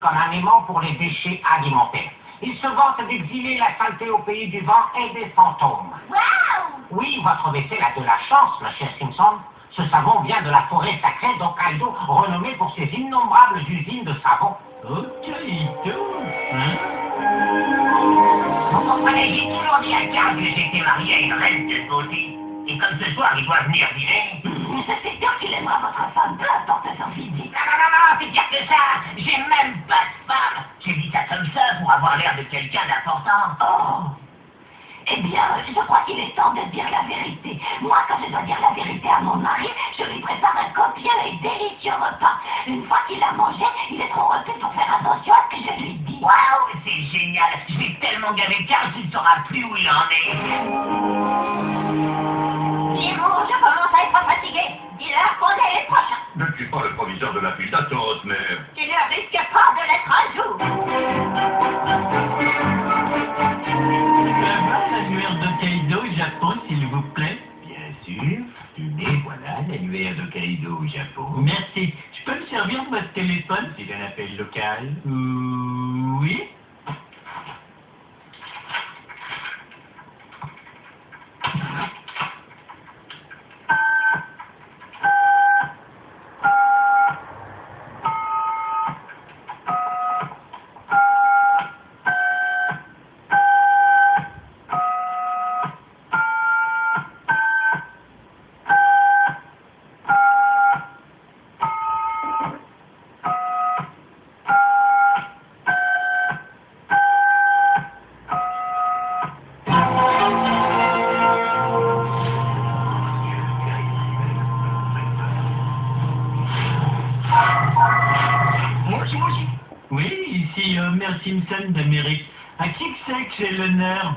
comme un aimant pour les déchets alimentaires. Il se vante d'exiler la saleté au pays du vent et des fantômes. Waouh! Oui, votre vaisselle a de la chance, ma chère Simpson. Ce savon vient de la forêt sacrée d'Hokkaido, renommée pour ses innombrables usines de savon. Hokkaido, hein? Vous comprenez, j'ai toujours dit à Karl que j'étais marié à une reine de beauté. Et comme ce soir, il doit venir dîner. C'est sûr qu'il aimera votre femme, peu importe son physique. Non, c'est pire que ça. J'ai même pas de femme. J'ai dit ça comme ça pour avoir l'air de quelqu'un d'important. Oh. Eh bien, je crois qu'il est temps de dire la vérité. Moi, quand je dois dire la vérité à mon mari, je lui prépare un copieux et délicieux repas. Une fois qu'il a mangé, il est trop repu pour faire attention à ce que je lui dis. Waouh, c'est génial. Je vais tellement gaver Karl qu'il ne saura plus où il en est. Dis-moi, je commence à être fatigué. Dis-leur qu'on est les prochains. Je ne suis pas le proviseur de la piste à sauce, mais... Tu ne risques pas de l'être un jour. Là-bas, l'annuaire d'Hokkaido au Japon, s'il vous plaît. Bien sûr. Tenez, voilà l'annuaire d'Hokkaido au Japon. Merci. Je peux me servir de votre téléphone? C'est un appel local. Oui. Oui, ici Homer Simpson d'Amérique. À qui que c'est que j'ai l'honneur?